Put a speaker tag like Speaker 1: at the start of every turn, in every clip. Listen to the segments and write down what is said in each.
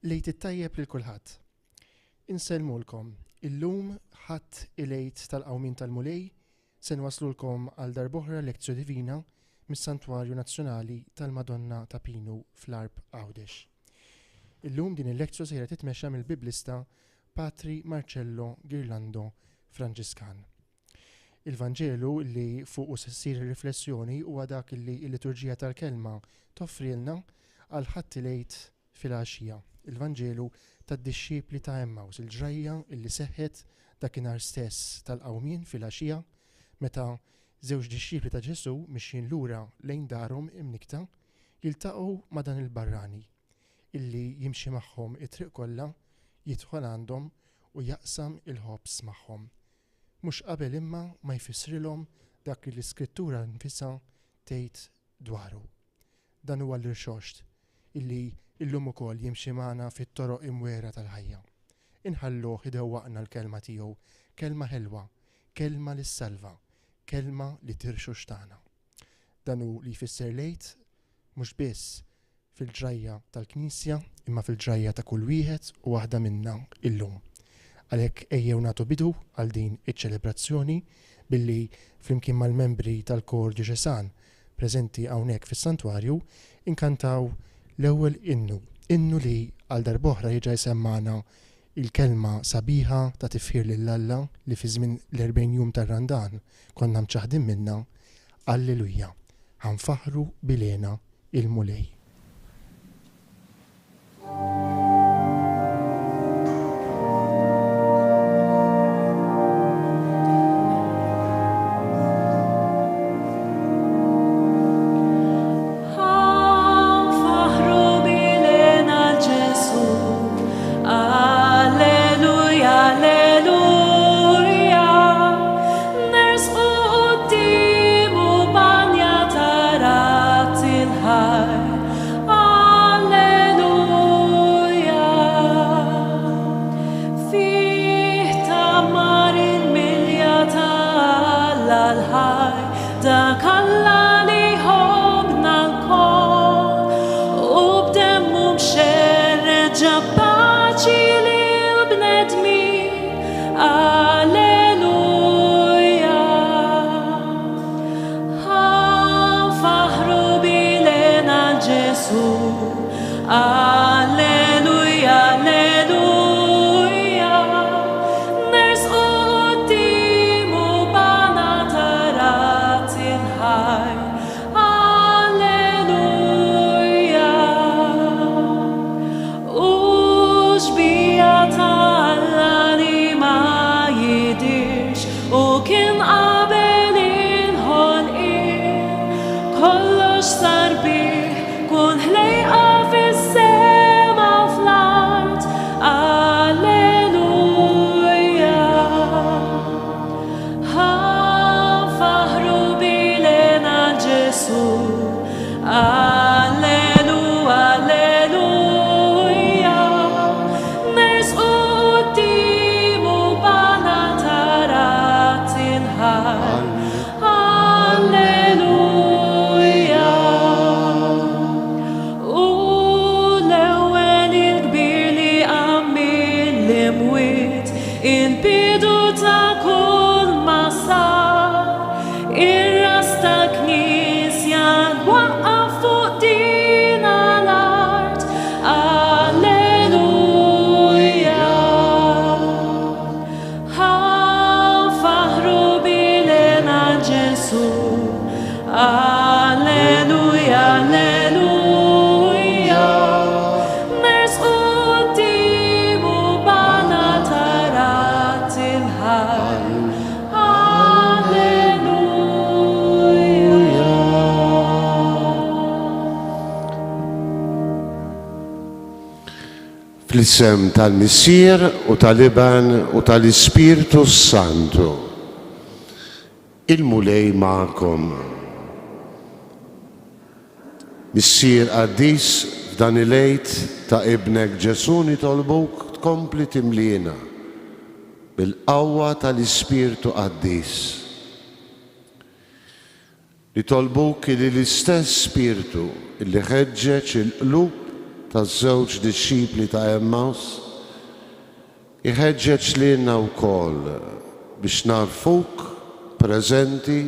Speaker 1: Lejt it-tajjeb lil kulħadd. Insellmulkom, illum ħadd il-għid tal-qawmin tal-Mulej se nwaslulkom għal darb'oħra lezzju divina mis-Santwarju Nazzjonali tal-Madonna ta' Pinu fl-Arb Għawdex. Illum din il-lezzju sejra titmexxa mill-Biblista Patri Marcello Ghirlando Franġiskan. Il-Vanġelu li fuq se ssir riflessjoni huwa dak li l-liturġija tal-kelma toffrilna għal ħadd il-għid fil-għaxija. Il-Vanġelu tad-dixxipli ta' Emmaus, il-ġrajja illi seħħet dakinhar stess tal-qawmien fil-għaxija meta żewġ dixxipli ta' Ġesu mixjin lura lejn darhom imnikta jiltaqgħu ma' dan il-barrani illi jimxi magħhom it-triq kollha, jidħol għandhom u jaqsam il-ħobs magħhom. Mhux qabel imma ma jfissrilhom dak li l-Iskrittura nfisha tgħid dwaru. Dan huwa l-irxoxt illi illum ukoll jimxi magħna fit-toroq imwera tal-ħajja. Inħalluh idewwaqna l-kelma tiegħu, kelma ħelwa, kelma li ssalva, kelma li tirxu xtana. Dan hu li jfisser lejt mhux biss fil-ġrajja tal-Knisja imma fil-ġrajja ta' kull wieħed u waħda minna illum. Għalhekk ejjew nagħtu bidu għal din iċ-ċelebrazzjoni billi flimkien mal-membri tal-Kor Diċesan preżenti hawnhekk fis-Santwarju inkantaw l-ewwel innu li għal darb'oħra jiġa jsemmana il-kelma sabiħa ta' tifħir lill-Alla li fi żmien l-40 jum tar-Randan konna mċaħdin minna Alleluja, ħanfaħru bilena il-Mulej.
Speaker 2: Fl-isem tal-Missier u tal-Iban u tal-Ispirtu Santu. Il-Mulej ma'kom. Missier Qaddis f'dan il-għid ta' ibnek Ġesu nitolbuk tkompli timlina bil-qawwa tal-Ispirtu Qaddis. Nitolbuk li l-istess Spiritu li ħeġġeġ il-qlub taż-żewġ dixxipli ta' Emmaus, iħeġġeġ lilna wkoll biex narfuk preżenti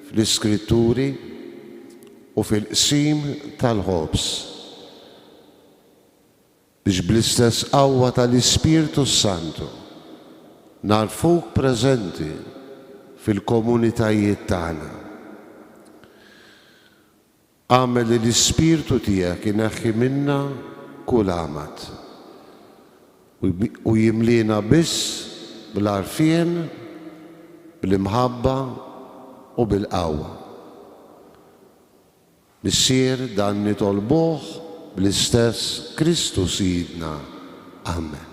Speaker 2: fl-Iskritturi u fil-qsim tal-ħobs biex bl-istess qawwa tal-Ispirtu Santu narfuk preżenti fil-komunitajiet tagħna. Għamel li l-Ispirtu tiegħek ineħħi minna kull amat u jimlina biss bil-għarfien, bil-imħabba u bil-qawwa. Missier dan nitolbuh bl-istess Kristu Sidna. Amen.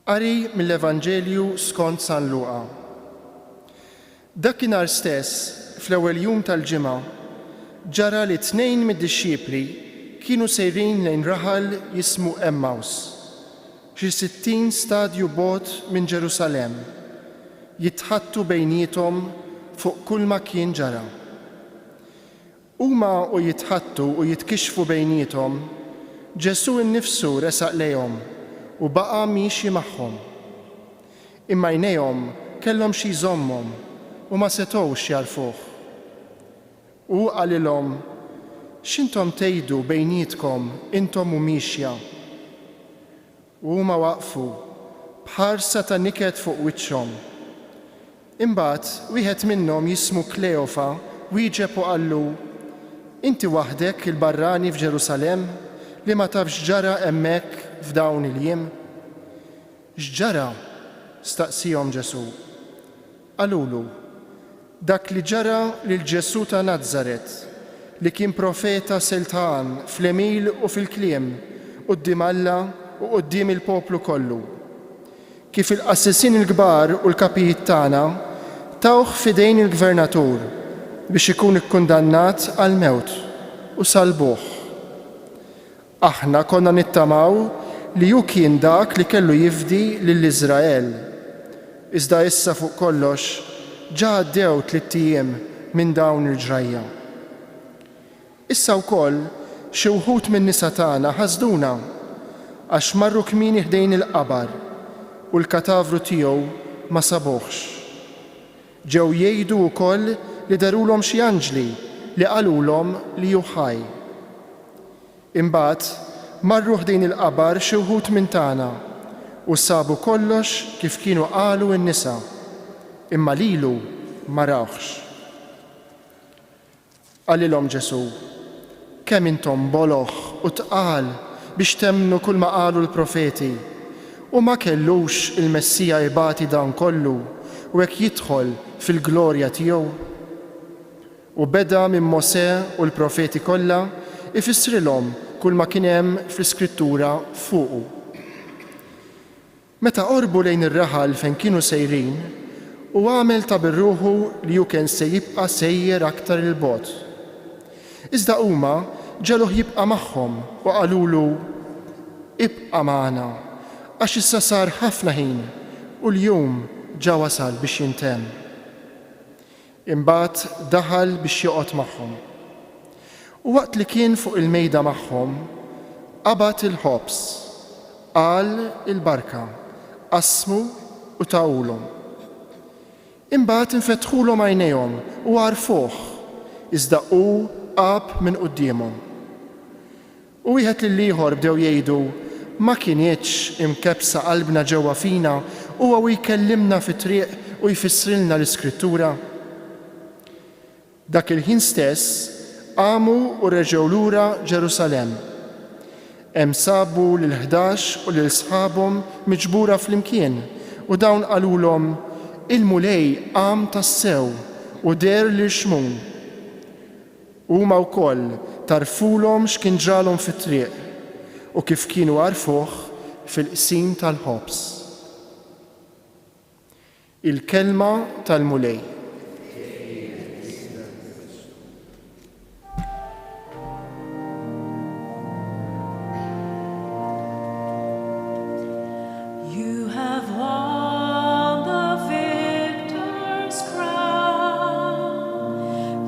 Speaker 1: Qari mill-Evanġelju skont San Luqa. Dakinhar stess, fl-ewwel jum tal-ġimgħa, ġara li 2 mid-dixxiepli kienu sejrin lejn raħal jismu Emmaus, xi 60 stadju bogħod minn Ġerusalemm, jitħattu bejniethom fuq kull ma kien ġara. Huma u jitħattu u jitkixfu bejniethom, Ġesu innifsu resaq lejhom u baqa' miexi magħhom. Imma għajnejhom kellhom xi jżommhom u ma setgħux jarfuh. U qalilhom: x'intom tgħidu bejnietkom intom u mixja? U huma waqfu bħarsa ta' niket fuq wiċċhom. Imbagħad wieħed minnhom jismu Kleofa wieġeb u qallu: inti waħdek il-barrani f'Ġerusalemm li ma tafx ġara hemmhekk f'dawn il-jiem? X'ġara? Staqsihom Ġesu. Qalulu: dak li ġara lil Ġesu ta' Nażaret, li kien profeta seltan fl-emil u fil-kliem quddiem Alla u quddiem il-poplu kollu. Kif il-qassisin il-kbar u l-kapijiet tagħna tawh f'idejn il-gvernatur biex ikun ikkundannat għal mewt u salbuh. Aħna konna nittamaw li hu kien dak li kellu jifdi lill-Iżrael. Iżda issa fuq kollox ġa għaddew 3 ijiem minn dawn il-ġrajja. Issa wkoll xi wħud min-nisa tagħna ħasduna għax marru kmieni ħdejn il-qabar u l-katavru tiegħu ma sabuhx. Ġew jgħidu wkoll li darulhom xi anġli li qalulhom li hu ħaj. Imbagħad marru ħdejn il-qabar xi wħud minn tagħna u sabu kollox kif kienu qalu n-nisa, imma lilu ma rawhx. Qalilhom Ġesu: kemm intom boloħ u tqal biex temmnu kull ma qalu l-profeti, u ma kellux il-Messija jibati dan kollu u hekk jidħol fil-glorja tiegħu. U beda minn Mosè u l-profeti kollha ifissrilhom kull ma kien hemm fl-Iskrittura fuqu. Meta qorbu lejn ir-raħal fejn kienu sejrin, u għamel ta' birruħu li hu kien se jibqa' sejjer aktar il-bogħod. Iżda huma ġeluh jibqa' magħhom u qalulu: ibqa' magħna għax issa sar ħafna ħin u l-jum ġa wasal biex jintemm. Imbagħad daħal biex joqgħod magħhom. U waqt li kien fuq il-mejda magħhom, qabad il-ħobs, qal il-barka, qasmu u tawulhom. Imbagħad infetħulhom għajnejhom u għarfuh, iżda hu qab minn qudiemhom. U wieħed lil ieħor bdew jgħidu: ma kienitx imkebsa qalbna ġewwa fina u huwa jkellimna fit-triq u jfissrilna l-Iskrittura. Dak il-ħin stess qamu u reġgħu lura Ġerusalemm. Hemm sabu lil-11 u lil sħabhom miġbura flimkien u dawn qalulhom: il-mulej qam tassew u der lil xmun. Huma wkoll tarfulhom x'kien ġralhom fit-triq u kif kienu għarfuh fil-qsim tal-ħobs. Il-kelma tal-mulej.
Speaker 3: You have won the victor's crown.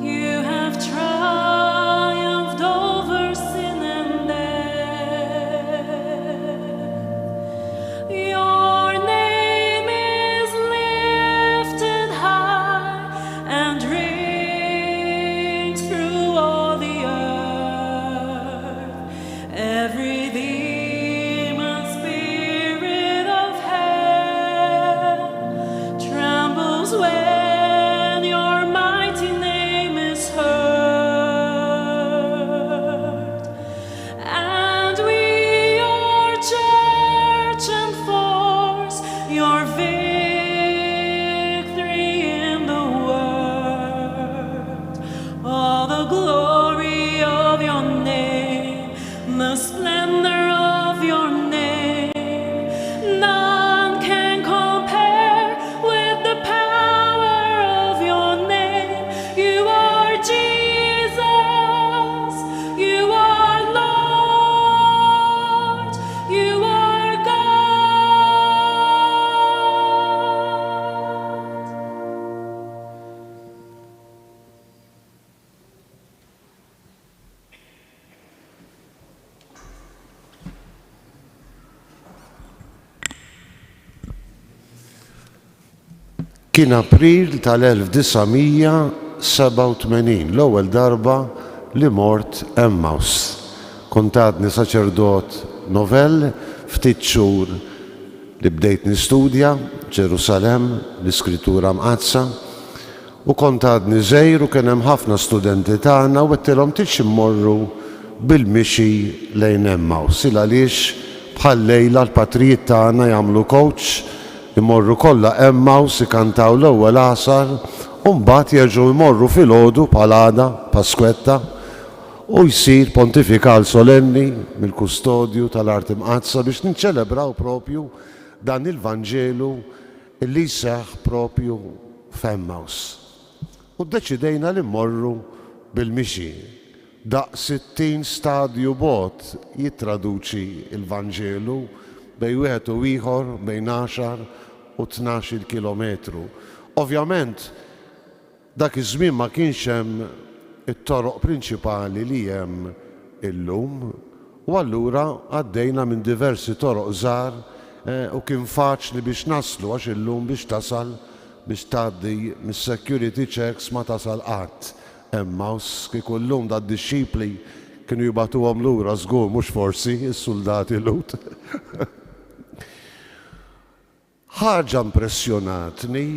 Speaker 3: You have triumphed over sin and death. Your name is lifted high and rings through all the earth. Every demon spirit of hell trembles when your mighty name is heard. And we, your church, enforce your victory in the world. All the glory of your name, the splendor of your name, none can compare with the power of your name. You are Jesus, you are Lord, you are God.
Speaker 2: Kien April tal-1987 l-ewwel darba li mort Emmaus. Kont għadni saċerdot novell ftit xhur li bdejt nistudja Ġerusalemm l-iskrittura mqazza u kont għadni żgħir u kien hemm ħafna studenti tagħna u għedtilhom tix immorru bil-mixi lejn Emmaus. Il għaliex bħal lejla l-patrijiet tagħna jagħmlu coach imorru kollha Emmaus ikantaw l-ewwel għasar u mbagħad jerġgħu jmorru filgħodu bħal għada Paskwetta u jsir pontifikal solenni mill-kustodju tal-Art Imqazza biex ninċelebraw propju dan il-Vanġelu illi jseħħ propju f'Emmaus. U ddeċidejna li mmorru bil-mixi. Daq 60 stadju bot jittraduċi il-Vanġelu bej wieħed u ieħor bejn 10 u 12 kilometru. Ovvjament, dak iż-żmien ma kienx hemm it-toroq prinċipali li hemm illum u allura għaddejna minn diversi toroq żgħar u kien faċli biex naslu għax illum biex tasal biex tgħaddi mis-security checks ma tasal qatt. Emmaus kieku llum dad-dixxipli kienu jibgħatuhom lura żgur mhux forsi is-suldati lut. Ħaġa impressjonatni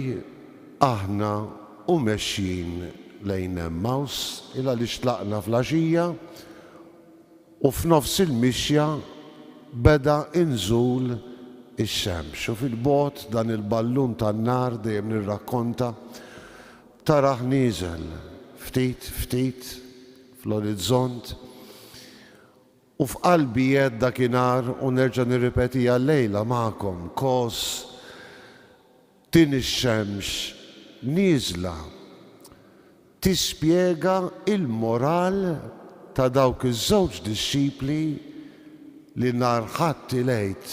Speaker 2: aħna u mexjin lejn Emmaus il għaliex tlaqna fl-għaxija u f'nofs il-mixja beda inżul ix-xemx u fil-bogħod dan il-ballun tan-nar dejjem nirrakkonta taraħ nieżel ftit fl-orizzont u f'qalbi jgħid dakinhar u nerġa' nirripetija llejla magħkom kos din ix-xemx nieżla tispjega il-moral ta' dawk iż-żewġ dixxipli li nhar ħadd ilgħid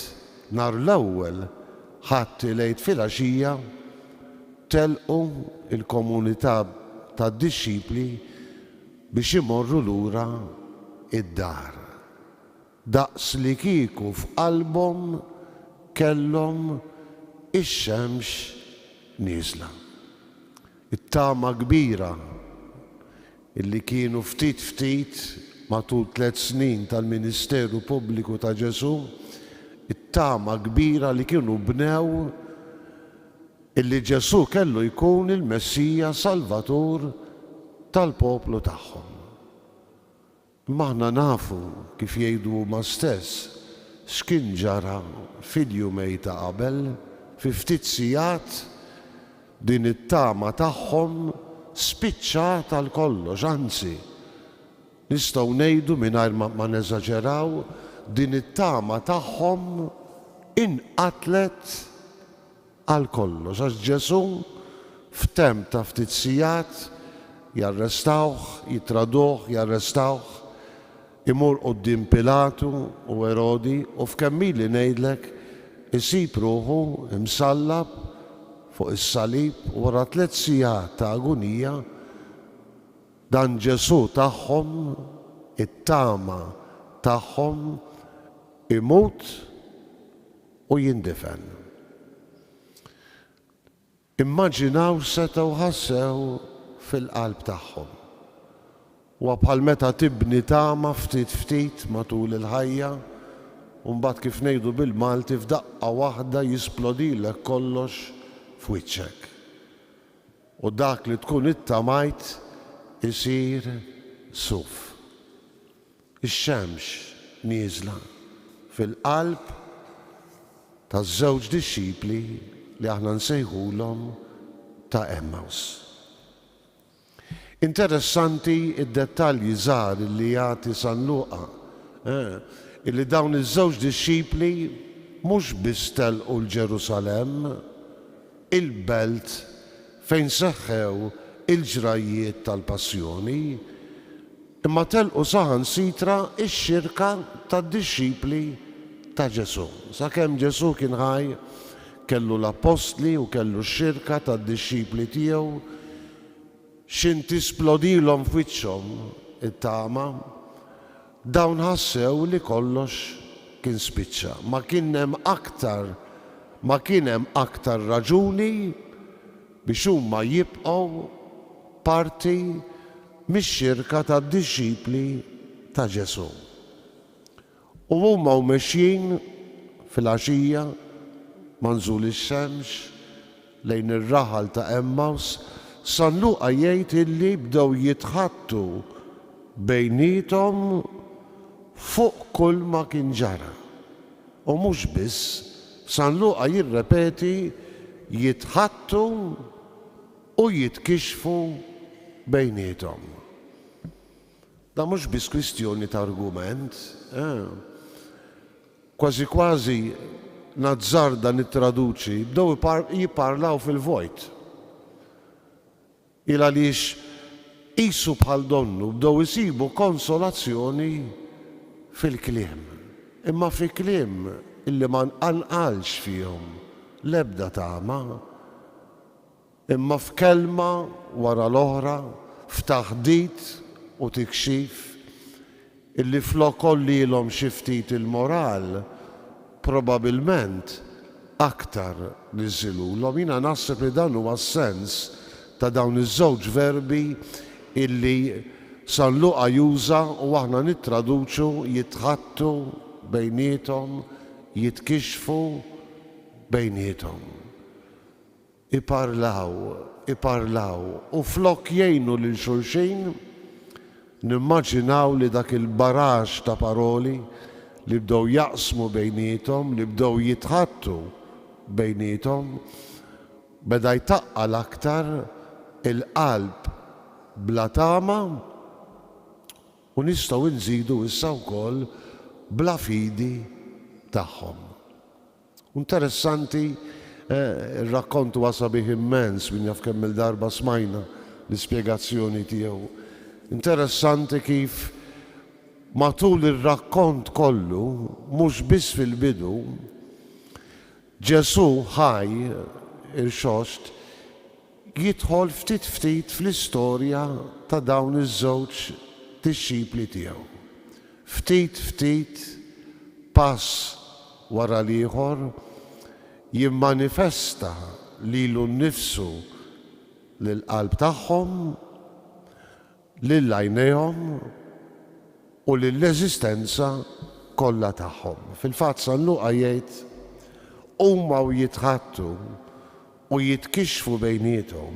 Speaker 2: nhar l-ewwel ħadd ilgħid fil-għaxija telqu il-komunità tad-dixxipli biex imorru lura id-dar. Daqs li kieku f'qalbhom kellhom ix-xemx nieżla. It-tama kbira illi kienu ftit matul 3 snin tal-Ministeru Pubbliku ta' Ġesu, it-tama kbira li kienu bnew illi Ġesu kellu jkun il-Messija Salvatur tal-poplu tagħhom. Maħna nafu kif jgħidu huma stess x'kien ġara fil-jumej ta' qabel, fi ftit sigħat din it-tama tagħhom spiċċat għal kollox, anzi nistgħu ngħidu mingħajr ma neżaġeraw din it-tama tagħhom inqatlet għal kollox għax Ġesu f'temp ta' ftit sigħat jarrestawh, jitraduh, jarrestawh, imur quddiem Pilatu u Erodi u f'kemmili ngħidlek isib ruħu imsallab fuq is-salib u wara 3 sigħat ta' agonija dan Ġesu tagħhom, it-tama tagħhom imut u jindefen. Immaġinaw setgħu ħassew fil-qalb tagħhom. Huwa bħal meta tibni tama ftit ftit matul il-ħajja u mbagħad kif ngħidu bil-Malti f'daqqa waħda jisplodilek kollox f'wiċċek. U dak li tkun ittamajt isir suf. Ix-xemx nieżla fil-qalb taż-żewġ dixxipli li aħna nsejħulhom ta' Emmaus. Interessanti id-dettalji żgħar li jagħti San Luqa, illi dawn iż-żewġ dixxipli mhux biss telqu l-Ġerusalemm, il-belt fejn seħħew il-ġrajiet tal-Passjoni, imma telqu saħansitra x-xirka tad-dixxipli ta' Ġesu. Sakemm Ġesu kien ħaj kellu l-apostli u kellu x-xirka tad-dixxipli tiegħu x'in tisplodilhom f'wiċċhom it-tama, dawn ħassew li kollox kien spiċċa. Ma kien hemm aktar raġuni biex huma jibqgħu parti mix-xirka tad-dixxipli ta' Ġesu. U huma mexjin fil-għaxija manżul ix-xemx lejn ir-raħal ta' Emmaus, San Luqa jgħid illi bdew jitħattu bejniethom fuq kull ma kien ġara. U mhux biss, San Luqa jirrepeti jitħattu u jitkixfu bejniethom. Da mhux biss kwistjoni ta' argument, kważi kważi nazzarda nittraduċi bdew jipparlaw fil-vojt. Il għaliex qisu bħal donnu bdew isibu konsolazzjoni fil-kliem. Imma fi kliem illi ma nqalqalx fihom l-ebda tama, imma f'kelma wara l-oħra, f'taħdit u tikxif illi flok kollilhom xi ftit il-moral probabbilment aktar niżilulhom. Jiena naħseb li dan huwa s-sens ta' dawn iż-żewġ verbi illi San Luqa juża u aħna nittraduċu jitħattu bejniethom, jitkixfu bejniethom. Iparlaw u flok jgħinu lil xulxin nimmaġinaw li dak il-baraġġ ta' paroli li bdew jaqsmu bejniethom, li bdew jitħattu bejniethom, beda jtaqqal aktar il-qalb bla tama u nistgħu nżidu issa wkoll bla fidi tagħhom. Interessanti, ir-rakkont huwa sabiħ immens min jaf kemm il-darba smajna l-ispjegazzjoni tiegħu. Interessanti kif matul ir-rakkont kollu, mhux biss fil-bidu, Ġesu ħaj il-xost jidħol ftit fl-istorja ta' dawn iż-żewġ dixxipli tiegħu. Ftit pass wara l-ieħor jimmanifesta lilu nnifsu lill-qalb tagħhom, lill-għajnejhom u lill-eżistenza kollha tagħhom. Fil-fatt San Luqa jgħid huma jitħattu u jitkixfu bejniethom.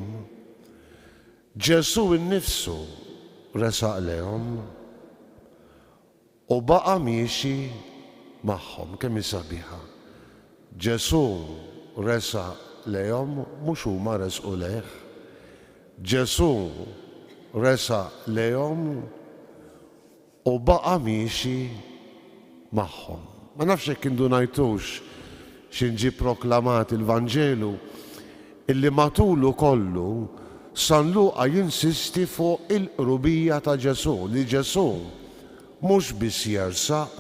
Speaker 2: Ġesu innifsu resaq lehom u baqa' miexi magħhom kemm sabiħa. Ġesu resaq lehom mhux huma resqu leh. Ġesu resaq lehom u baqa miexi magħhom. Ma nafx hekk indunajtux x'inġi proklamat il-Vanġelu illi matulu kollu San Luqa jinsisti fuq il-qrubija ta' Ġesu, li Ġesu mhux biss jersaq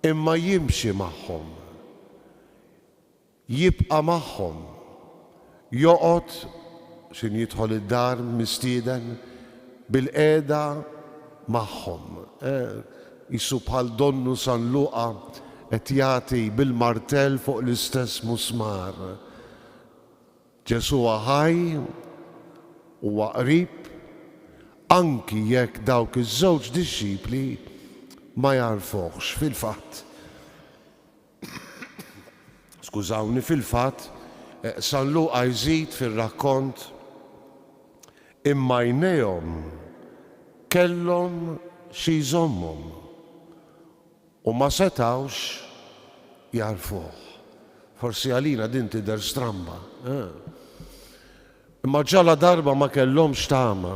Speaker 2: imma jimxi magħhom, jibqa' magħhom, joqgħod x'in jidħol id-dar mistieden bil-qiegħda magħhom. Jisu bħal donnu San Luqa qed jagħti bil-martell fuq l-istess musmar. Ġesu ħaj huwa qrib anki jekk dawk iż-żewġ dixxipli ma jarfuhx fil-fatt. Skużawni, fil-fatt San Luqa jżid fir-rakkont imma jnejhom kellhom xi jżommhom u ma setawx jarfuh. Forsi għalina din tidher stramba. Imma ġala darba ma kellhomx tama,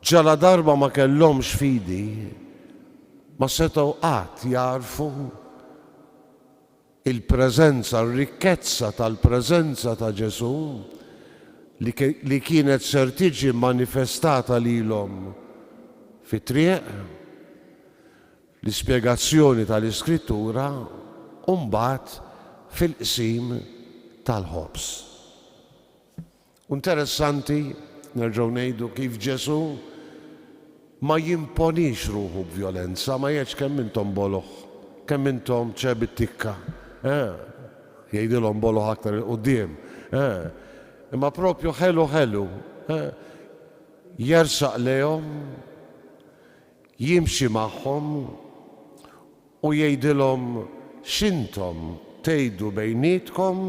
Speaker 2: ġala darba ma kellhomx fidi, ma setgħu qatt jarfu il-preżenza, r-rikkezza tal-preżenza ta' Ġesu li kienet ser tiġi manifestata lilhom fit-triq, l-ispjegazzjoni tal-Iskrittura u mbagħad fil-qsim tal-ħobs. Interessanti nerġgħu ngħidu kif Ġesu ma jimponix ruħu b'vjolenza, ma jgħidx kemm intom boloħ, kemm intom ċebit tikka. Jgħidilhom boloħ aktar il-qudiem. Imma propju ħelu jersaq lejhom, jimxi magħhom u jgħidilhom x'intom tgħidu bejnietkom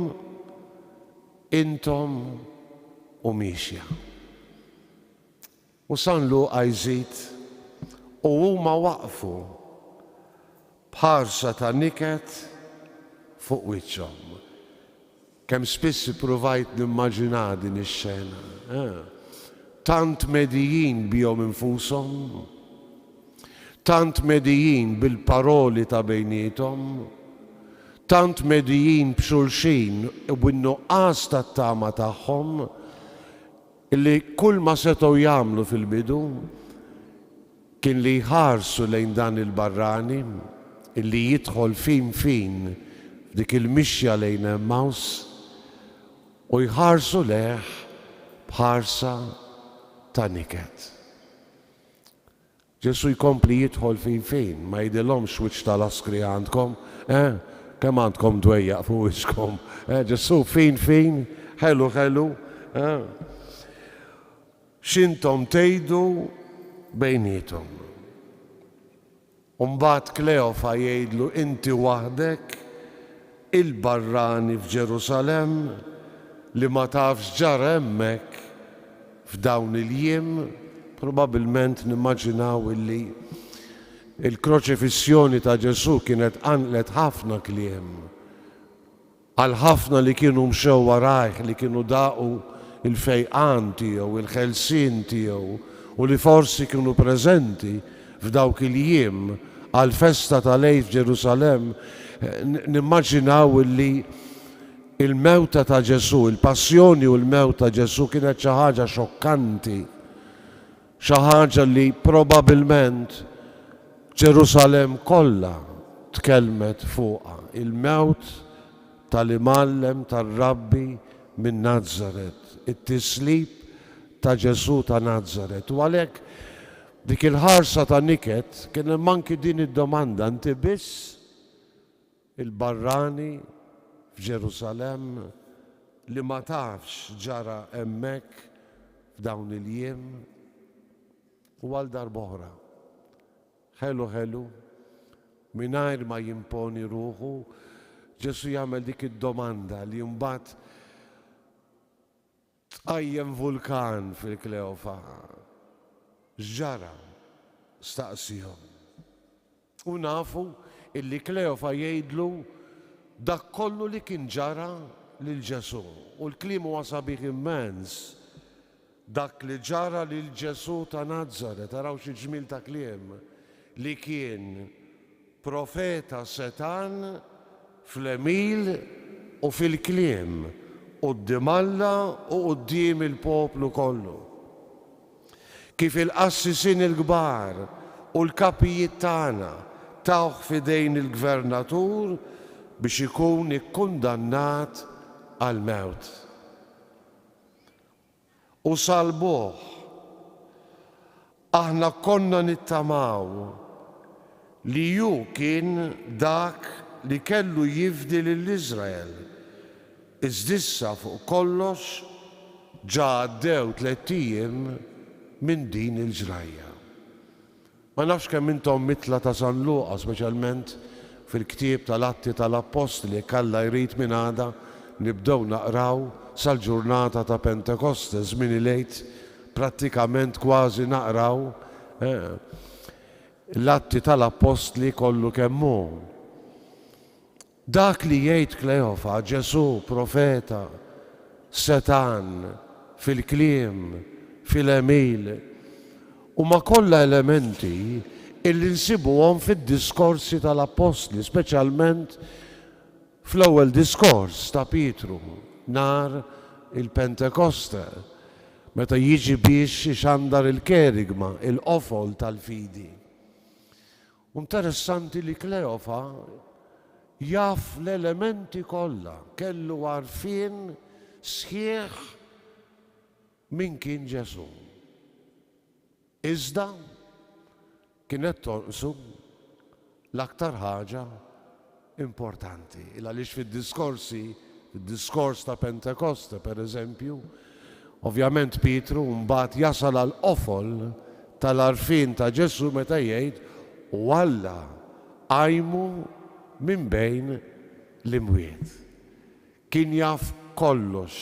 Speaker 2: intom u miexja. U San Luqa jżid u huma waqfu bħarsa ta' niket fuq wiċċhom. Kemm spiss ippruvajt nimmaġina din ix-xena. Tant medijin bihom infushom, tant medijin bil-paroli ta' bejnietom, tant medijin b'xulxin u bin-nuqqas tat-tama tagħhom illi kull ma setgħu jagħmlu fil-bidu kien li jħarsu lejn dan il-barrani illi jidħol fin dik il-mixja lejn Emmaus u jħarsu leħ bħarsa ta' niket. Ġesu jkompli jidħol fin ma jgħidilhomx wiċċ tal-askri għandkom, kemm għandkom dwejjaq fuq wiċċkom. Ġesu fin, ħelu, x'intom tgħidu bejnietom. U mbagħad Kleofa jgħidlu inti waħdek il-barrani f'Ġerusalemm li ma tafx ġara hemmhekk f'dawn il-jiem, probabbilment nimmaġinaw illi il-kroċifissjoni ta' Ġesu kienet għanqlet ħafna kliem għal ħafna li kienu mxew warajh, li kienu daqu il-fejqan tiegħu, il-ħelsien tiegħu u li forsi kienu preżenti f'dawk il-jiem għal festa tal-Għid f'Ġerusalem. Nimmaġinaw illi il-mewta ta' Ġesu, il-passjoni u l-mewta ta' Ġesu kienet xi ħaġa xokkanti, xi ħaġa li probabbilment Ġerusalem kollha tkellmet fuqha. Il-mewt tal-imgħallem tar-Rabbi minn Nażaret, it-tislib ta' Ġesu ta' Nażaret. U għalhekk dik il-ħarsa ta' niket kien hemm anki din id-domanda, inti biss il-barrani f'Ġerusalem li ma tafx ġara hemmhekk f'dawn il-jiem. U għal darb'oħra ħelu mingħajr ma jimponi ruħu Ġesu jagħmel dik id-domanda li mbagħad tqajjem vulkan fil-Kleofa. X'ġara? Staqsihom. U nafu illi Kleofa jgħidlu dak kollu li kien ġara lil Ġesu. U l-kliem huwa sabiħ immens. dak li ġara lil Ġesu ta' Nazaret, taraw xi ġmil ta' kliem, li kien profeta setan fl-emil u fil-kliem, qudiem Alla u quddiem il-poplu kollu. Kif il-qassisin il-kbar u l-kapijiet tagħna tawh f'idejn il-gvernatur biex ikun ikkundannat għal-mewt. U salbuh, aħna konna nittamaw li ju kien dak li kellu jifdi lill-Iżrael. Iżdissa fuq kollox ġa għaddew 3 ijiem minn din il-ġrajja. Ma nafx kemm intom mitla ta' San Luqa, speċjalment fil-ktieb tal-Atti tal-Apostli, Alla jrid minn għada nibdew naqraw sal-ġurnata ta' Pentekoste, żmien il-għid prattikament kważi naqraw l-Atti tal-Apostli kollu kemm hu. Dak li jgħid Kleofa, Ġesu, profeta, setan, fil-kliem, fil-emil, huma kollha elementi illi nsibuhom fid-diskorsi tal-Apostli, speċjalment fl-ewwel diskors ta' Pietru nhar il-Pentekoste, meta jiġi biex ixandar il-kerigma, il-qofol tal-fidi. Interessanti li Kleofa jaf l-elementi kollha, kellu għarfien sħiħ min kien Ġesu. Iżda kienet tonqsu l-aktar ħaġa importanti. Għaliex fid-diskorsi, fid-diskors ta' Pentekoste pereżempju, ovvjament Pietru mbagħad jasal għal qofol tal-għarfien ta' Ġesu meta jgħid u Alla għajmu minn bejn l-imwiet. Kien jaf kollox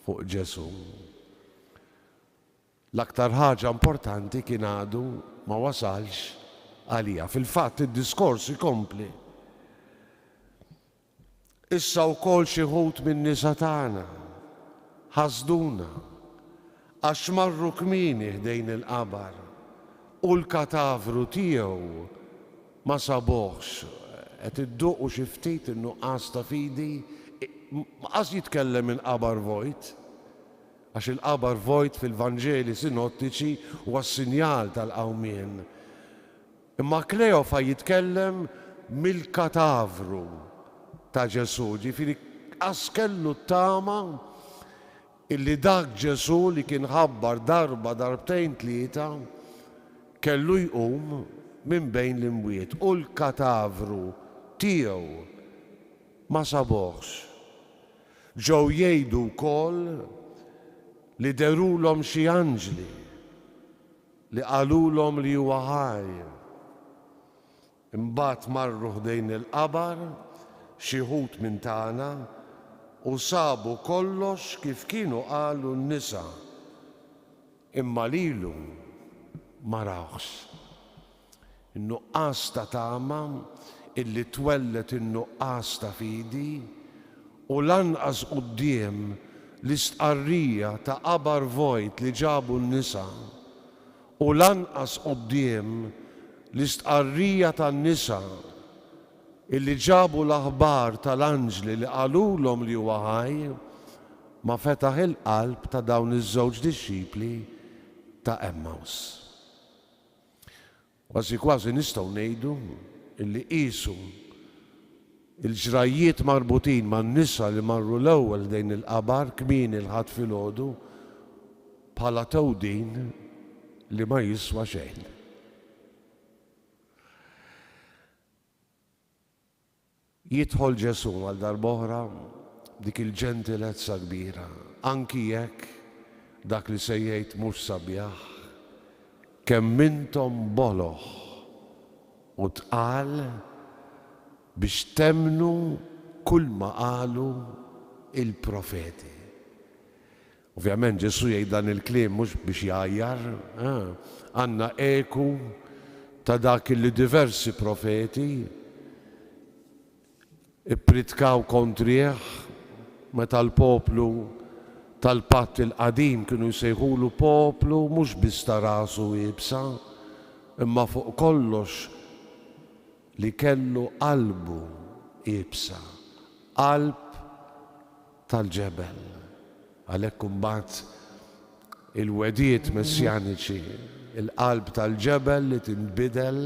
Speaker 2: fuq Ġesu. L-aktar ħaġa importanti kien għadu ma wasalx għalija. Fil-fatt id-diskors ikompli. Issa wkoll xi ħud min-nisa tagħna ħasduna għax marru kmieni ħdejn il-qabar u l-katavru tiegħu ma sabuhx. Qed idduqu xi ftit in-nuqqas ta' fidi, qas jitkellem il-qabar vojt, għax il-qabar vojt fil-Vanġeli sinottiċi huwa sinjal tal-qawmien. Imma Kleofa jitkellem mill-katavru ta' Ġesu, ġifieri qas kellu tama illi dak Ġesu li kien ħabbar darba, darbtejn, 3 kellu jqum minn bejn l-imwiet u l-katavru tiegħu ma sabuhx. Ġew jgħidu wkoll li derulhom xi anġli li qalulhom li huwa ħaj. Imbagħad marru ħdejn il-qabar xi ħud minn tagħna u sabu kollox kif kienu qalu n-nisa, imma lilu ma rawx. In-nuqqas ta' tama illi twellet in-nuqqas ta' fidi u lanqas quddiem l-istqarrija ta' qabar vojt li ġabu n-nisa u lanqas quddiem l-istqarrija tan-nisa illi ġabu l-aħbar tal-anġli li qalulhom li huwa ħaj ma fetaħ il-qalb ta' dawn iż-żewġ dixxipli ta' Emmaus. Kważi nistgħu ngħidu illi qisu il-ġrajiet marbutin man-nisa li marru l-ewwel dejn il-qabar kmieni l-ħadd filgħodu bħala tewdin li ma jiswa xejn. Jidħol Ġesu għal darb'oħra dik il-ġentilezza kbira, anki jekk dak li se jgħid mhux sabiħ, kemm intom boloħ u tqal biex temnu kull ma qalu il-profeti. Ovvjament Ġesu jgħid dan il-kliem mhux biex jgħajjar, għandna eku ta' dak li diversi profeti ippritkaw kontrih meta l-poplu tal-patt il-qadim kienu jsejħulu poplu mhux biss ta' rasu jibsa, imma fuq kollox li kellu qalbu jibsa, qalb tal-ġebel. Għalhekk imbagħad il-wedijiet messjaniċi, il-qalb tal-ġebel li tinbidel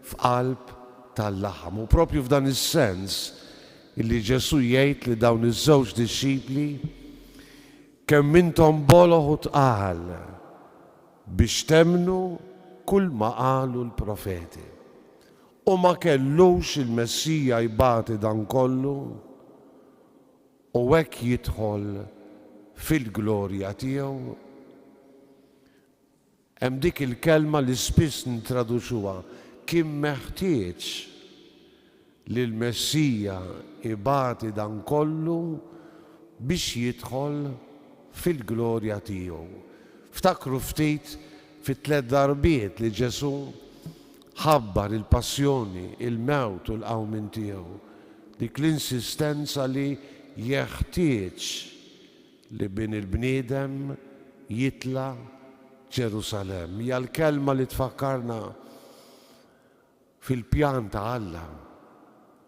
Speaker 2: f'qalb tal-laħam. U propju f'dan is-sens illi Ġesu jgħid li dawn iż-żewġ dixxipli kemm intom boloħ u tqal biex temnu kull ma qalu l-profeti. U ma kellux il-Messija jbagħti dan kollu u hekk jidħol fil-glorja tiegħu. Hemm dik il-kelma li spiss nintraduċuha kien meħtieġ li l-Messija jbagħti dan kollu biex jidħol fil-glorja tiegħu. Ftakru ftit fit-tliet darbiet li Ġesu ħabbar il-passjoni, il-mewt u l-qawmin tiegħu. Dik l-insistenza li jeħtieġ li bin il-bniedem jitla Ġerusalem. Hija l-kelma li tfakkarna fil-pjan ta' Alla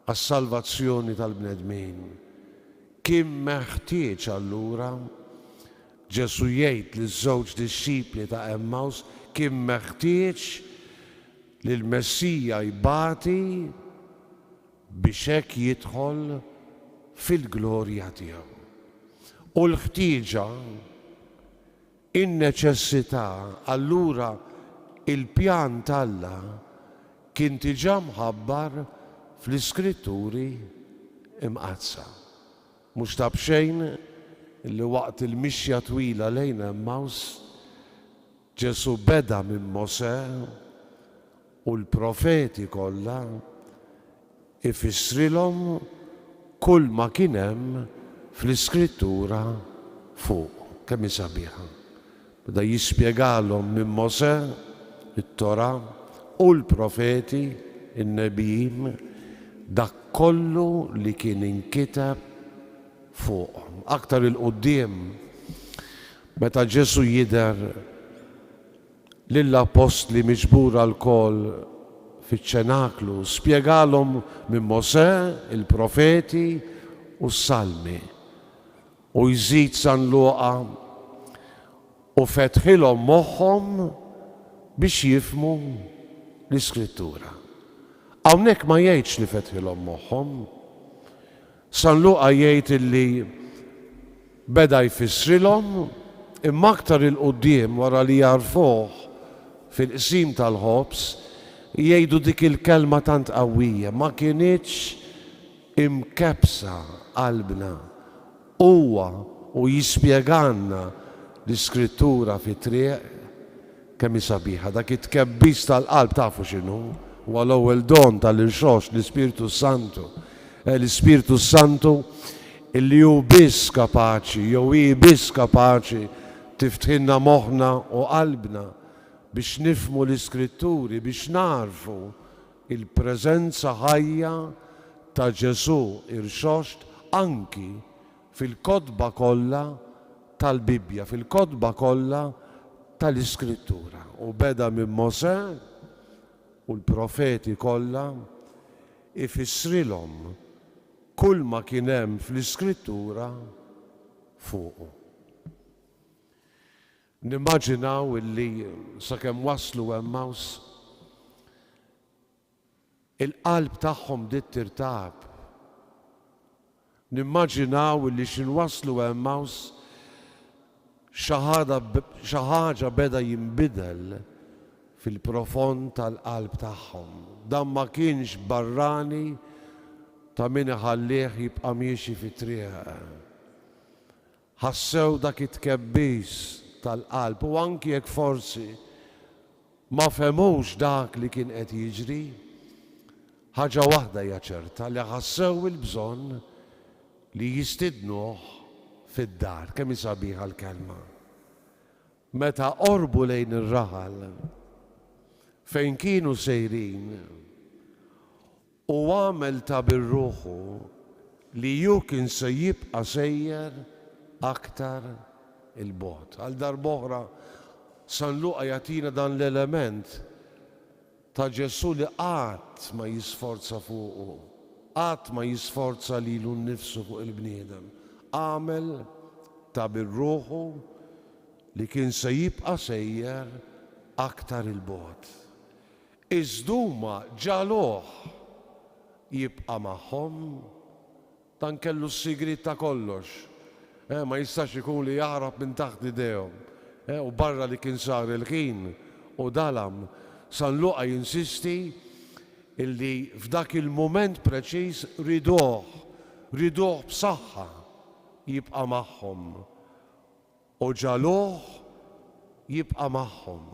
Speaker 2: għas-salvazzjoni tal-bnedmin. Kien meħtieġ allura Ġesu jgħid liż-żewġ dixxipli ta' Emmaus kien meħtieġ li l-Messija jbagħti biex hekk jidħol fil-glorja tiegħu. U l-ħtieġa, in-neċessità, allura il-pjan t'Alla kien diġà mħabbar fl-Iskritturi imqazza. Mhux ta' bxejn li waqt il-mixja twila lejn Emmaus Ġesu beda minn Mosè u l-profeti kollha ifissrilhom kull ma kien hemm fl-Iskrittura fuq. Kemm hi sabiħa. Beda jispjegalhom minn Mosè it-Tora u l-profeti, in-nebijim, dak kollu li kien inkiteb fuq. Aktar il-qudiem meta Ġesu jidher lill-apostli miġbura l-koll fiċ-ċenaklu, spjegalhom minn Mosè, il-profeti u s-salmi. U jżid San Luqa u fetħilhom moħħhom biex jifhmu l-Iskrittura. Hawnhekk ma jgħidx li fetħilhom moħħhom. San Luqa jgħid illi beda jfissrilhom imma aktar il-qudiem wara li jarfuh fil-qsim tal-ħobs jgħidu dik il-kelma tant qawwija ma kienitx imkebsa qalbna. Huwa u jispjegalna l-Iskrittura fit-triq kemm hi sabiħa. Dak it-tkebbis tal-qalb tafu x'inhu? Huwa l-ewwel don tal-irxox l-Ispiritu Santu. L-Ispiritu Santu illi hu biss kapaċi, jew hi biss kapaċi tiftħilna moħħna u qalbna biex nifhmu l-Iskritturi, biex narfu il-preżenza ħajja ta' Ġesu irxoxt anki fil-kotba kollha tal-Bibja, fil-kotba kollha tal-Iskrittura. U beda minn Mosè u l-profeti kollha ifissrilhom kull ma kien hemm fl-Iskrittura fuqu. Nimmaġinaw illi sakemm waslu Emmaus il-qalb tagħhom dit tirtab. Nimmaġinaw illi x'inwasslu Emmaus xi ħaġa beda jinbidel fil-profond tal-qalb tagħhom. Dan ma kienx barrani ta' min iħallih jibqa' miexi fit-triq. Ħassew dak it-tkebbis tal-qalb u anki jekk forsi ma femux dak li kien qed jiġri, ħaġa waħda hija ċerta li ħassew il-bżonn li jistidnuh fid-dar. Kemm hi sabiħa l-kelma. Meta qorbu lejn ir-raħal fejn kienu sejrin u għamel ta' birruħu li ju kien se jibqa' sejjer aktar il-bogħod. Għal darb'oħra San Luqa jagħtina dan l-element ta' Ġesu li qatt ma jisforza fuqu, qatt ma jisforza lilu nnifsu fuq il-bniedem. Għamel ta' bir-ruħu li kien se jibqa' sejjer aktar il-bogħod. Iżduma ġaluh jibqa' magħhom, dan kellu s-sigrit ta' kollox. Ma jistax ikun li jaħrab minn taħt idejhom. U barra li kien sar il-ħin u dalam, San Luqa jinsisti illi f'dak il-moment preċiż riduh b'saħħa jibqa' magħhom. U ġaluh jibqa' magħhom.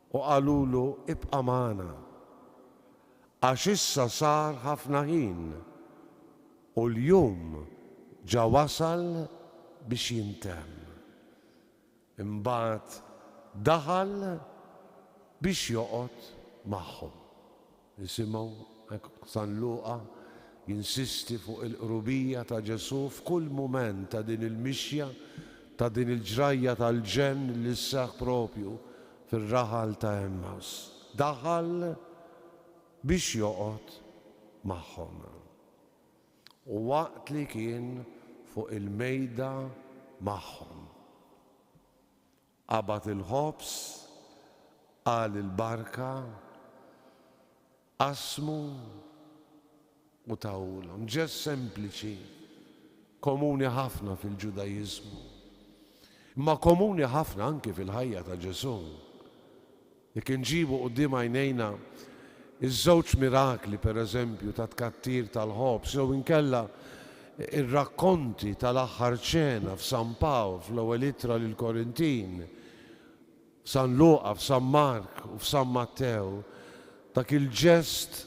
Speaker 2: U qalulu ibqa' magħna. Għax issa sar ħafna ħin u l-jum ġa wasal biex jintemm. Imbagħad daħal biex joqgħod magħhom. Nisimgħu San Luqa jinsisti fuq il-qrubija ta' Ġesu f'kull mument ta' din il-mixja, ta' din il-ġrajja tal-ġenn li ssaħ propju fir-raħal ta' Emmaus. Daħal biex joqgħod magħhom. U waqt li kien fuq il-mejda magħhom, qabad il-ħobs, qal il-barka, qasmu u tawulhom. Ġest sempliċi, komuni ħafna fil-Ġudajiżmu, imma komuni ħafna anke fil-ħajja ta' Ġesu. Jekk inġibu quddiem għajnejna iż-żewġ mirakli pereżempju ta' tkattir tal-ħobs, jew inkella ir-rakkonti tal-aħħar ċena f'San Pawl fl-ewwel ittra lil Korintin, San Luqa, f'San Mark u f'San Mattew, dak il-ġest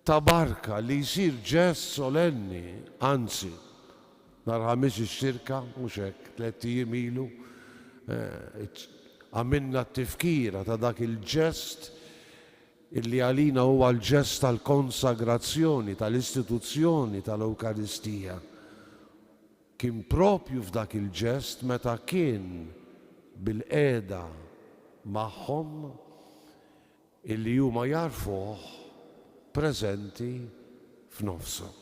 Speaker 2: ta' barka li jsir ġest solenni, anzi, nhar ħamis ix-xirka, mhux hekk, 3 ijiem ilu, għamilna t-tifkira ta' dak il-ġest illi għalina huwa l-ġest tal-konsagrazzjoni, tal-istituzzjoni tal-Ewkaristija. Kien propju f'dak il-ġest meta kien bil-qiegħda magħhom illi huma jarfuh preżenti f'nofshom.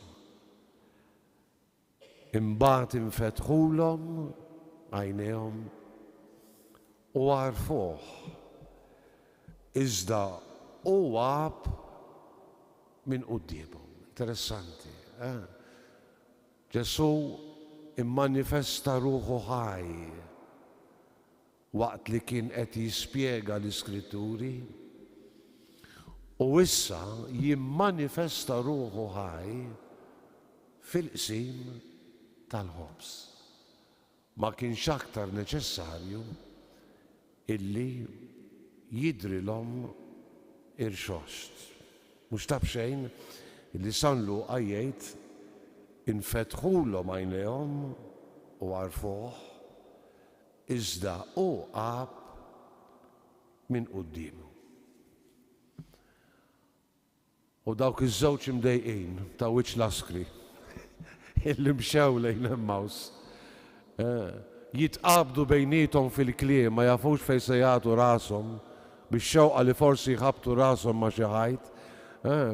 Speaker 2: Imbagħad infetħulhom għajnejhom u għarfuh. Iżda u għab minn qudiemhom. Interessanti. Ġesu immanifesta ruħu ħaj waqt li kien qed jispjega l-Iskritturi u issa jimmanifesta ruħu ħaj fil-qsim tal-ħobs. Ma kienx aktar neċessarju illi jidrilhom irxost. Mhux tab xejn illi San Luqa jgħid infetħulhom għajnejhom u għarfuh iżda u qab minn qudiemu. U dawk iż-żewġ imdejqin ta' wiċċ l-askri illi mxew lejn Emmaus jitqabdu bejniethom fil-kliem ma jafux fejn se jagħtu rashom biex xewqa li forsi jħabtu rashom ma' xi ħadd.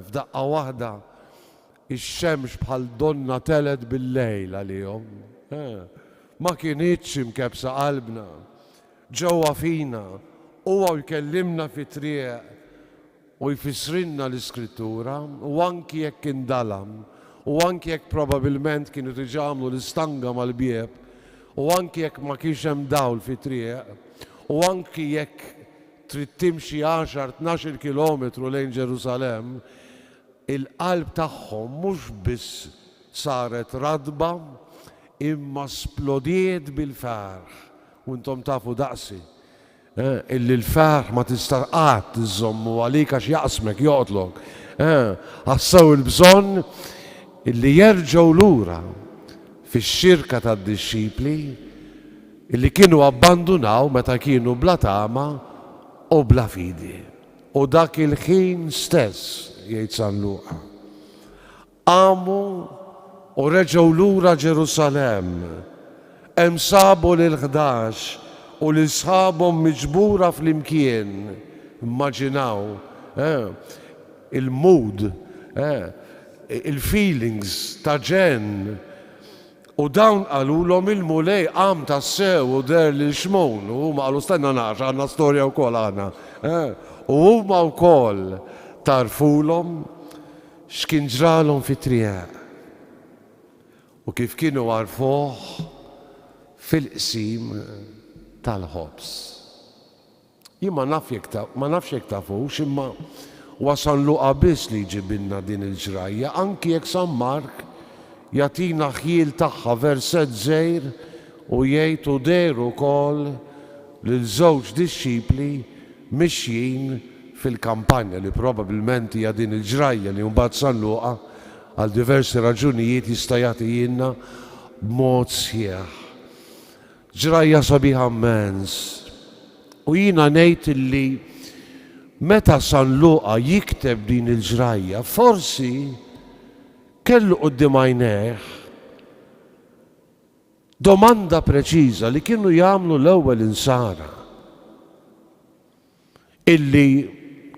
Speaker 2: F'daqqa waħda ix-xemx bħal donna telet bil-lejl għalihom. Ma kienitx imkebsa qalbna, ġewwa fina, huwa jkellimna fit-triq u jfissrinna l-Iskrittura u anki jekk indalam u anki jekk probabbilment kienu tiġamlu l-istanga mal-bieb u anki jekk ma kienx hemm dawl fit-triq u anki jekk trid timxi 10-12 kilometru lejn Ġerusalemm, il-qalb tagħhom mhux biss saret radba imma splodiet bil-farħ. U intom tafu daqsi illi l-farħ ma tista' qatt iżommu għalik għax jaqsmek joqtlok. Ħassew il-bżonn illi jerġgħu lura fix-xirka tad-dixxipli illi kienu abbandunaw meta kienu bla tama u bla fidi. U dak il-ħin stess, jgħid San Luqa, qamu u reġgħu lura Ġerusalemm hemm sabu l-11 u l-sħabhom miġbura fl-imkien. Immaġinaw il-mood, il-feelings ta' ġen. U dawn qalulhom il-mulej qam tassew u der li xmun. U huma qalu stenna naqx għandna storja wkoll għandna. U huma wkoll tarfulhom x'kien ġralhom fit-triq. U kif kienu għarfuh fil-qsim tal-ħobs. Jien ma nafx jekk tafux, imma wasal Luqa biss li jġibilna din il-ġrajja, anki jekk San Mark jatina ħjiel tagħha verset żgħir u jgħid u deru wkoll lil żewġ disċipli mixjin fil-kampanja li probabbilment hija din il-ġrajja li mbagħad San Luqa għal diversi raġunijiet jista' jagħtihilna b'mod sħiħ. Ġrajja sabiħa immens. U jiena ngħid illi meta San Luqa jikteb din il-ġrajja, forsi kellu quddiem għajnejh domanda preċiża li kienu jagħmlu l-ewwel insara. Illi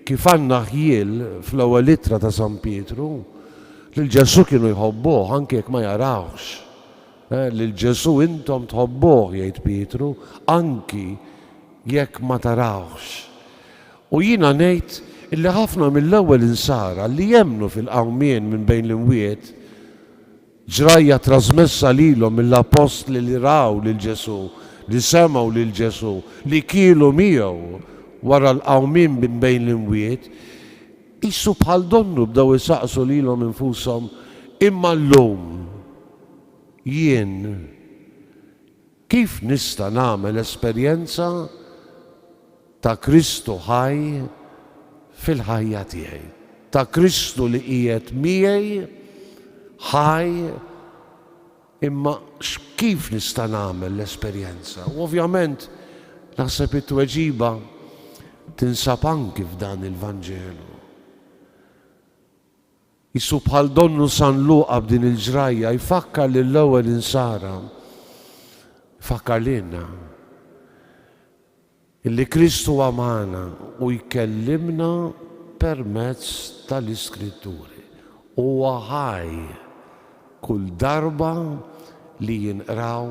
Speaker 2: kif għandna ħjiel fl-ewwel ittra ta' San Pietru, lil Ġesu kienu jħobbuh anke jekk ma jarawx. Lil Ġesu intom tħobbuh jgħid Pietru, anki jekk ma tarawx. U jiena ngħid illi ħafna mill-ewwel insara li jemmnu fil-qawmien minn bejn l-imwiet ġrajja trasmessa lilhom mill-apostli li raw lil Ġesu, li semgħu lil Ġesu, li kielu miegħu wara l-qawmien minn bejn l-imwiet, issu bħal donnu bdew isaqsu lilhom infushom imma llum jien kif nista' nagħmel esperjenza ta' Kristu ħaj fil-ħajja tiegħi, ta' Kristu li qiegħed miegħi ħaj, imma kif nista' nagħmel l-esperjenza. U ovvjament naħseb it-tweġiba tinsab anki f'dan il-Vanġelu. Issu bħal donnu San Luqa b'din il-ġrajja jfakkar lill-ewwel insara, jfakkar lilna illi Kristu għamana u jkellimna permezz tal-Iskritturi. Huwa ħaj kull darba li jinqraw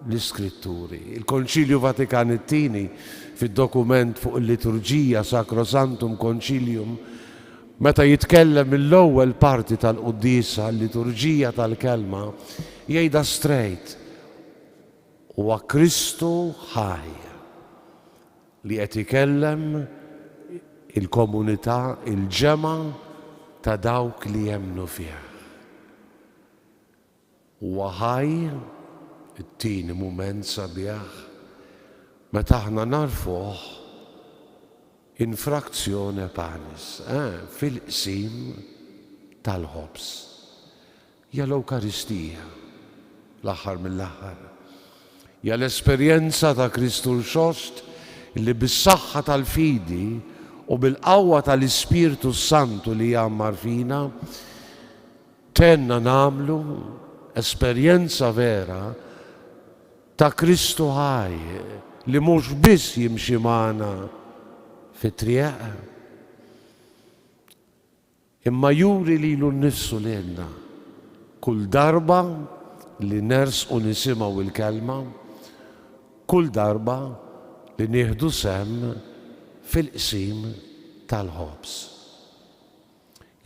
Speaker 2: l-Iskritturi. Il-Konċilju Vatikan it-tieni fid-dokument fuq il-liturġija Sacrosanctum Concilium meta jitkellem mill-ewwel parti tal-Quddisa, l-liturġija tal-kelma, jgħidha straight huwa Kristu ħaj li qed ikellem il-komunità, il-ġema ta' dawk li jemmnu fiha. Huwa ħaj, it-tieni mument sabiħ, meta aħna narfuh in frazzjone panis, fil-qsim tal-ħobs. Ja l-Ewkaristija, l-aħħar mill-aħħar. Ja l-esperjenza ta' Kristu l-Xost li bis-saħħa tal-fidi u bil-qawwa tal-Ispirtu Santu li jammar fina tenna nagħmlu esperjenza vera ta' Kristu ħaj li mhux biss jimxi magħna fit-triq imma juri lilu nnifsu lilna kull darba li nersqu nisimgħu il-kelma, kull darba li nieħdu sem fil-qsim tal-ħobs.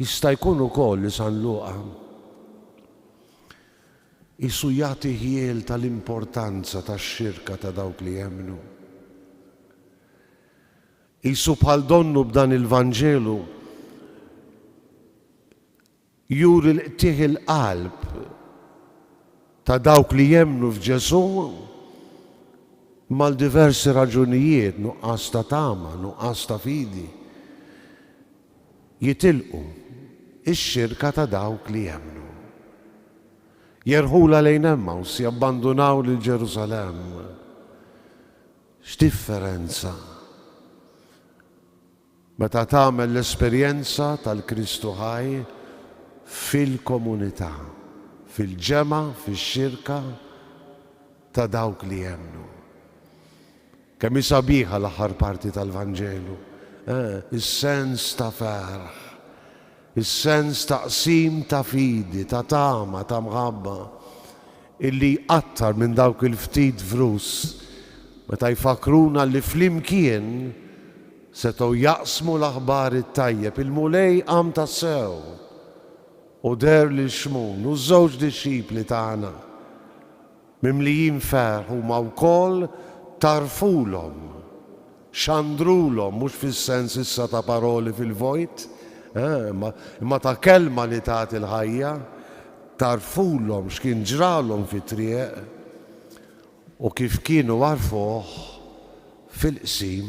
Speaker 2: Jista' jkun ukoll li San Luqa isu jagħti ħiel tal-importanza tax-xirka ta' dawk li jemmnu. Isu bħal donnu b'dan il-Vanġelu juri l-qtieħ il-qalb ta' dawk li jemmnu f'Ġesu mal-diversi raġunijiet, nuqqas ta' tama, nuqqas ta' fidi, jitilqu ix-xirka ta' dawk li jemmnu. Jerħula lejn Emmaus, jabbandunaw lil Ġerusalem. X'differenza meta tagħmel l-esperjenza tal-Kristu ħaj fil-komunità, fil-ġema, fix-xirka ta' dawk li jemnu. Kemm sabiħa l-aħħar parti tal-Vanġelu. Is-sens ta' ferħ, is-sens ta' qsim ta' fidi, ta' tama, ta' mħabba, illi qattar minn dawk il-ftit frus meta jfakruna li flimkien setgħu jaqsmu l-aħbar it-tajjeb. Il-mulej qam tassew u der lil xmun u żewġ disċipli tagħna mimlijin ferħ huma wkoll tarfulhom, xandrulhom mhux fis-sens issa ta' paroli fil-vojt, imma ta' kelma li tagħti l-ħajja, tarfulhom x'kien ġralhom fit-triq u kif kienu għarfuh fil-qsim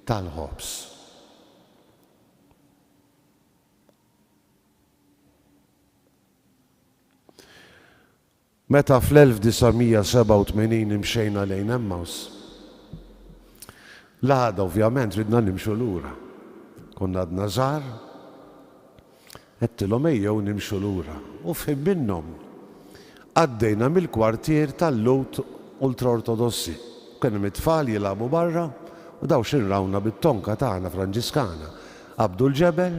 Speaker 2: tal-ħobs. Meta fl-1987 imxejna lejn Emmaus, l-għada ovvjament ridna nimxu lura. Konna għadna żgħar, għedtilhom ejjew nimxu lura. U fim minnhom għaddejna mill-kwartier tal-Lut ultra-ortodossi. Kienu mit-tfal jilagħbu barra u daw xinrawna bit-tonka tagħna Franġiskana. Qabdu l-ġebel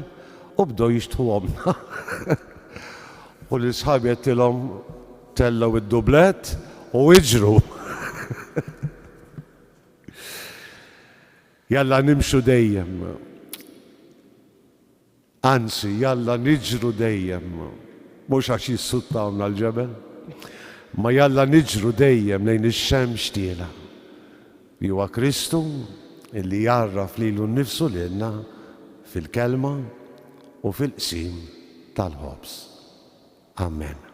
Speaker 2: u bdew jixtħu omna. U l-isħabi għedtilhom tellaw id-dublet u iġru. Jalla nimxu dejjem. Anzi, jalla niġru dejjem. Mhux għax jissuttawna l-ġebel, ma jalla niġru dejjem lejn ix-xemx tiela. Huwa Kristu illi jarraf lilu nnifsu lilna fil-kelma u fil-qsim tal-ħobs. Amen.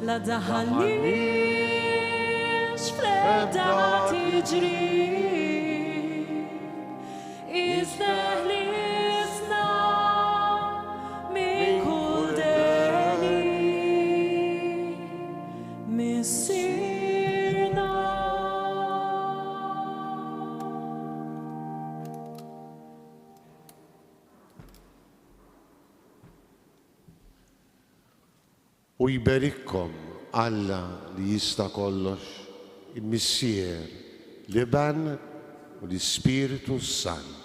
Speaker 3: La daħalniex fl-ebda tiġri, iżda ħlisna minn kull deli missirna.
Speaker 2: U jberikkom Alla li jista' kollox, il-missier li ban u l-Ispiritu Sant.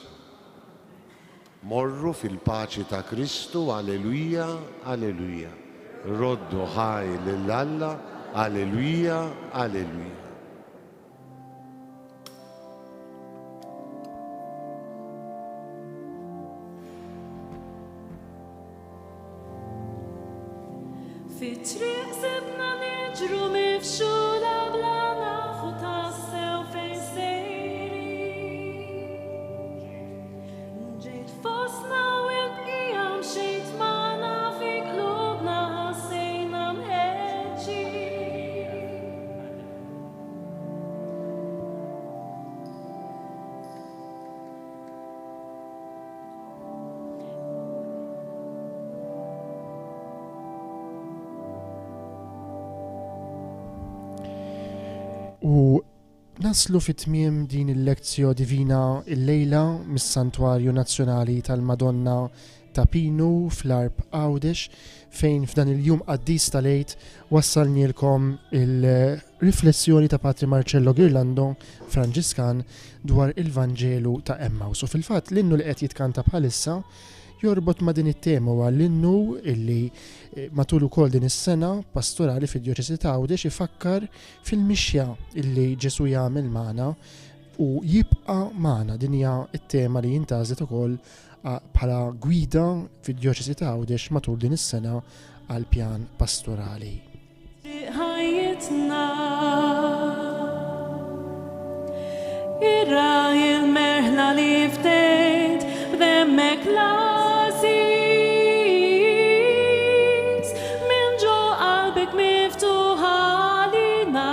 Speaker 2: Morru fil-paċi ta' Kristu, alleluja, alleluja. Roddu ħaj lill-Alla, alleluja, alleluja.
Speaker 3: Fit-triq sibna niġru mifxula bla nafu tassew fejn sejrin. Ġejt fosna u l-bqija mxejt magħna fi qlubna ħassejna mħeġġin.
Speaker 1: U naslu fit-tmiem din il-lezzjo divina il-lejla mis-Santwarju Nazzjonali tal-Madonna ta' Pinu fl-Arb Għawdex, fejn f'dan il-jum qaddis tal-għid wassalnielkom il-riflessjoni ta' Patri Marcello Ghirlando, Franġiskan, dwar il-Vanġelu ta' Emmaus. U fil-fatt l-innu li qed jitkanta bħalissa jorbot ma' din it-tema u għall-innu illi matul ukoll din is-sena pastorali fid-Djoċesi ta' Għawdex ifakkar fil-mixja illi Ġesu jagħmel magħna u jibqa' magħna. Din hija t-tema li jintażet ukoll bħala gwida fid-Djoċesi ta' Għawdex matul din is-sena għal pjan pastorali.
Speaker 3: Ħajjitna irra il-merħla li ftejt b'hemmhekk l-għażiż minn ġo qalbek miftuħa għalina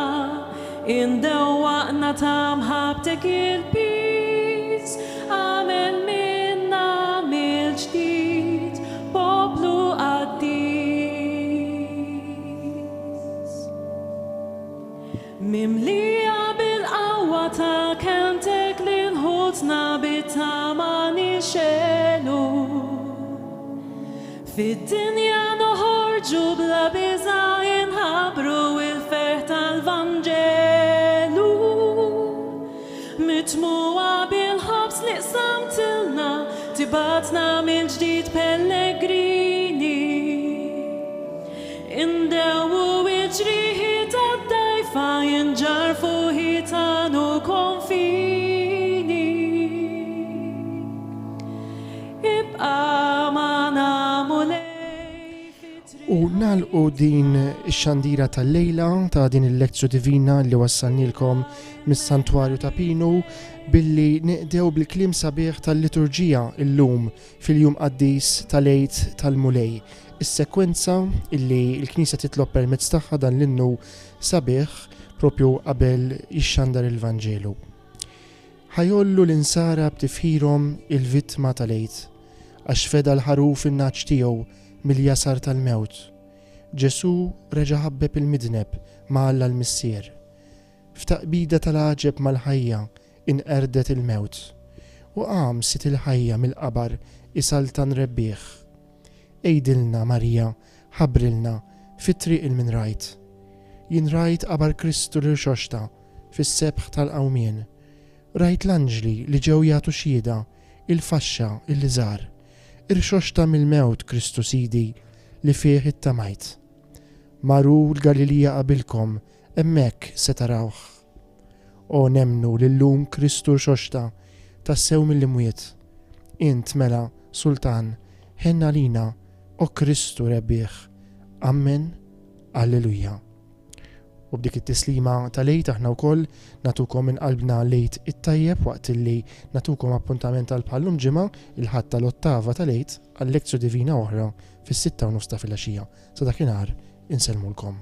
Speaker 3: indewwaqna ta' mħabbtek il-piż għamel minna mill-ġdid poplu qaddis. Mimlija bil-qawwa ta' kelmtek li nħutna bit-tama nixelu. Fid-dinja noħorġu bla biża' inħabbru il-ferħ tal-Vanġelu. Mitmuwa bil-ħobs li qsamtilna tibatna mill-ġdid pellegrini. Indewwu iġriħi tad-dajfa jinġarfu ħitanu konfini. Ibqa' magħna mulej
Speaker 1: U nagħlqu din ix-xandira tal-lejla ta' din il-lezzju divina li wassalnielkom mis-Santwarju ta' Pinu billi neqdew bil-kliem sabiħ tal-liturġija illum fil-jum qaddis tal-għid tal-Mulej. Is-sekwenza illi l-Knisja titlob permezz tagħha dan l-innu sabiħ propju qabel jixxandar il-Vanġelu. Ħajollu l-insara b'tifħirhom il-vittma tal-għid għax feda l-ħaruf in-naċ tiegħu mill-jasar tal-mewt. Ġesu reġa' ħabbeb il-midneb ma' Alla l-Missier. F'taqbida tal-għaġeb mal-ħajja inqerdet il-mewt u qam sit il-ħajja mill-qabar isaltan rebbieħ. Ejdilna Marija, ħabrilna fit-triq il-min rajt. Jien rajt qabar Kristu rixoxta fis-sebħ tal-qawmien. Rajt l-anġli li ġew jagħtu xhieda, il-faxxa illi żar. Irxoxta mill-mewt Kristu Sidi li fih ittamajt. Maru l-Galilija qabilkom, hemmhekk se tarawh. O nemnu lillum Kristu rxoxta tassew mill-imwiet. Int mela, Sultan, ħenna lina, o Kristu rebbieħ. Amen, Alleluja. U b'dik it-tislima tal-lejt aħna wkoll natukom minn qalbna lejt it-tajjeb waqt illi natukom appuntament għal bħallum ġimgħa il-ħadd tal-ottava tal-lejt għal lezzju divina oħra fis-6:30 ta' filgħaxija. Sa dakinhar insellmulkom.